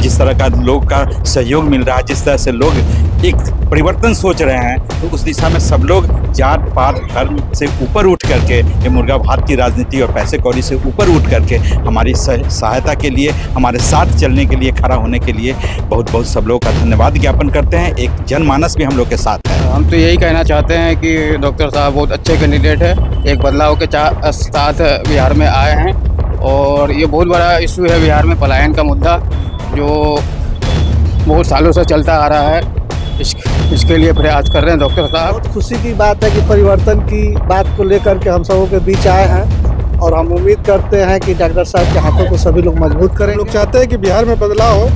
जिस तरह का लोग का सहयोग मिल रहा है, जिस तरह से लोग एक परिवर्तन सोच रहे हैं, तो उस दिशा में सब लोग जात पात धर्म से ऊपर उठ करके, ये मुर्गा भात की राजनीति और पैसे कौड़ी से ऊपर उठ करके हमारी सहायता के लिए, हमारे साथ चलने के लिए, खड़ा होने के लिए बहुत बहुत सब लोगों का धन्यवाद ज्ञापन करते हैं। एक जनमानस भी हम लोग के साथ है। हम तो यही कहना चाहते हैं कि डॉक्टर साहब बहुत अच्छे कैंडिडेट है, एक बदलाव के साथ बिहार में आए हैं और ये बहुत बड़ा इशू है बिहार में, पलायन का मुद्दा जो बहुत सालों से चलता आ रहा है। इसके लिए प्रयास कर रहे हैं डॉक्टर साहब। बहुत खुशी की बात है कि परिवर्तन की बात को लेकर के हम सबों के बीच आए हैं और हम उम्मीद करते हैं कि डॉक्टर साहब के हाथों को सभी लोग मजबूत करें। लोग चाहते हैं कि बिहार में बदलाव हो,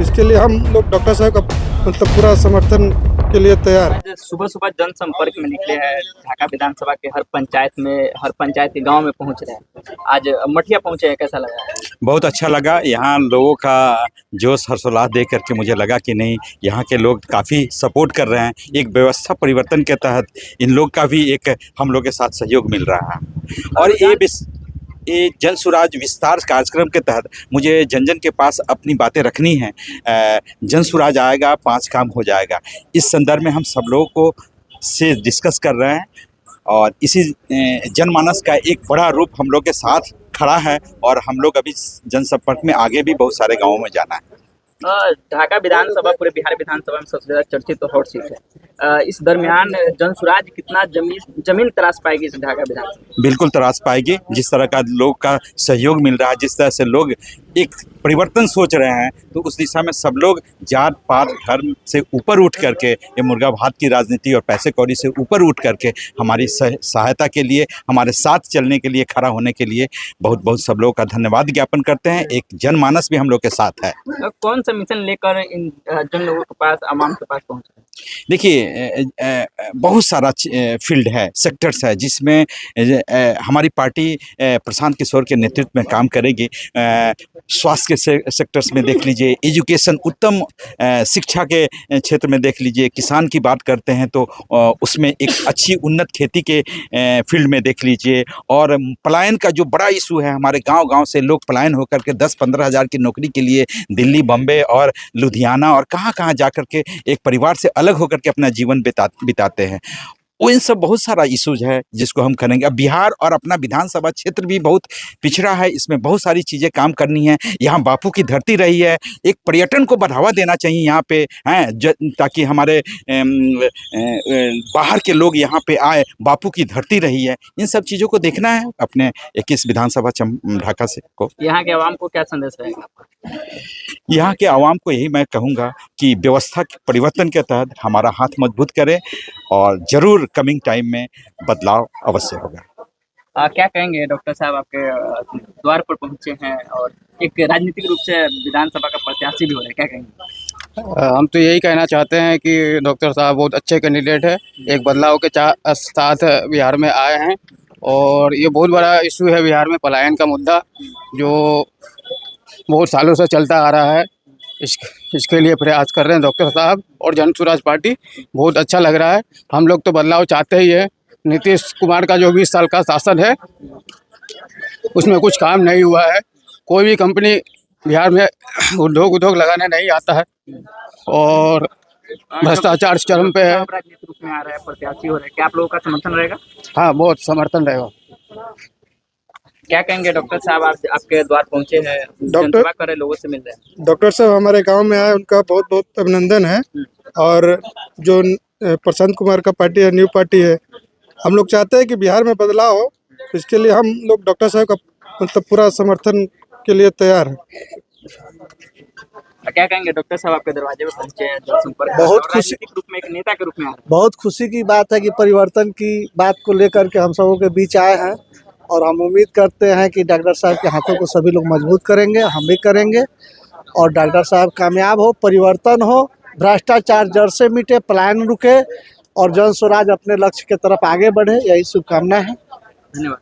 इसके लिए हम लोग डॉक्टर साहब का मतलब पूरा समर्थन के लिए तैयार है। सुबह सुबह जनसंपर्क में निकले हैं, ढाका विधानसभा के हर पंचायत के गांव में पहुंच रहे हैं। आज मठिया पहुंचे हैं, कैसा लगा? बहुत अच्छा लगा। यहाँ लोगों का जोश हर्षोल्लास देख करके मुझे लगा कि नहीं, यहाँ के लोग काफ़ी सपोर्ट कर रहे हैं। एक व्यवस्था परिवर्तन के तहत इन लोग का भी एक हम लोग के साथ सहयोग मिल रहा है। और ये जन सुराज विस्तार कार्यक्रम के तहत मुझे जन जन के पास अपनी बातें रखनी हैं। जन सुराज आएगा, 5 काम हो जाएगा। इस संदर्भ में हम सब लोगों को से डिस्कस कर रहे हैं और इसी जनमानस का एक बड़ा रूप हम लोग के साथ खड़ा है और हम लोग अभी जनसंपर्क में आगे भी बहुत सारे गाँवों में जाना है। ढाका विधानसभा पूरे बिहार विधानसभा में सबसे ज्यादा चर्चित तो हॉट सीट है। इस दरमियान जनसुराज कितना जमीन तराश पाएगी इस ढाका विधानसभा? बिल्कुल तराश पाएगी। जिस तरह का लोग का सहयोग मिल रहा है, जिस तरह से लोग एक परिवर्तन सोच रहे हैं, तो उस दिशा में सब लोग जात पात धर्म से ऊपर उठ करके, ये मुर्गा भात की राजनीति और पैसे कौड़ी से ऊपर उठ करके हमारी सहायता के लिए, हमारे साथ चलने के लिए, खड़ा होने के लिए बहुत बहुत सब लोगों का धन्यवाद ज्ञापन करते हैं। एक जनमानस भी हम लोग के साथ है। कौन सा मिशन लेकर इन जन लोगों के पास, आवाम के पास पहुंच रहे हैं? देखिए, बहुत सारा फील्ड है, सेक्टर्स है, जिसमें हमारी पार्टी प्रशांत किशोर के नेतृत्व में काम करेगी। स्वास्थ्य के सेक्टर्स में देख लीजिए, एजुकेशन, उत्तम शिक्षा के क्षेत्र में देख लीजिए, किसान की बात करते हैं तो उसमें एक अच्छी उन्नत खेती के फील्ड में देख लीजिए। और पलायन का जो बड़ा इशू है, हमारे गांव-गांव से लोग पलायन होकर के 10-15 हज़ार की नौकरी के लिए दिल्ली, बम्बे और लुधियाना और कहाँ-कहाँ जाकर के एक परिवार से अलग होकर के अपना जीवन बिताते हैं। वो इन सब बहुत सारा इश्यूज है जिसको हम करेंगे। अब बिहार और अपना विधानसभा क्षेत्र भी बहुत पिछड़ा है, इसमें बहुत सारी चीज़ें काम करनी है। यहाँ बापू की धरती रही है, एक पर्यटन को बढ़ावा देना चाहिए यहाँ पे, हैं, ताकि हमारे बाहर के लोग यहाँ पे आए। बापू की धरती रही है, इन सब चीज़ों को देखना है अपने 21 विधानसभा ढाका से को। यहाँ के आवाम को क्या संदेश रहेगा आपका? यहाँ के आवाम को यही मैं कहूँगा कि व्यवस्था के परिवर्तन के तहत हमारा हाथ मजबूत करें और ज़रूर कमिंग टाइम में बदलाव अवश्य होगा। क्या कहेंगे डॉक्टर साहब, आपके द्वार पर पहुंचे हैं और एक राजनीतिक रूप से विधानसभा का प्रत्याशी भी हो रहे हैं, क्या कहेंगे? हम तो यही कहना चाहते हैं कि डॉक्टर साहब बहुत अच्छे कैंडिडेट है, एक बदलाव के साथ बिहार में आए हैं और ये बहुत बड़ा इशू है बिहार में, पलायन का मुद्दा जो बहुत सालों से चलता आ रहा है। इसके लिए प्रयास कर रहे हैं डॉक्टर साहब और जन सुराज पार्टी। बहुत अच्छा लग रहा है। हम लोग तो बदलाव चाहते ही है। नीतीश कुमार का जो 20 साल का शासन है उसमें कुछ काम नहीं हुआ है। कोई भी कंपनी बिहार में उद्योग लगाने नहीं आता है और भ्रष्टाचार चरम पे है। राजनीतिक रूप में आ रहा है, प्रत्याशी हो रहे हैं, क्या आप लोगों का समर्थन रहेगा? हाँ, बहुत समर्थन रहेगा। क्या कहेंगे डॉक्टर साहब, आपके द्वार पहुंचे हैं, जनसभा कर रहे, लोगों से मिल रहे हैं? डॉक्टर साहब हमारे गांव में आए, उनका बहुत बहुत अभिनंदन है। और जो प्रशांत कुमार का पार्टी है, न्यू पार्टी है, हम लोग चाहते हैं कि बिहार में बदलाव हो, इसके लिए हम लोग डॉक्टर साहब का मतलब पूरा समर्थन के लिए तैयार है। क्या कहेंगे डॉक्टर साहब, आपके दरवाजे में पहुंचे हैं, जनसंपर्क बहुत खुशी के रूप में, एक नेता के रूप में आ रहे हैं? बहुत खुशी की बात है कि परिवर्तन की बात को लेकर के हम सबों के बीच आए हैं और हम उम्मीद करते हैं कि डॉक्टर साहब के हाथों को सभी लोग मजबूत करेंगे, हम भी करेंगे और डॉक्टर साहब कामयाब हो, परिवर्तन हो, भ्रष्टाचार जड़ से मिटे, पलायन रुके और जन स्वराज अपने लक्ष्य की तरफ आगे बढ़े, यही शुभकामना है। धन्यवाद।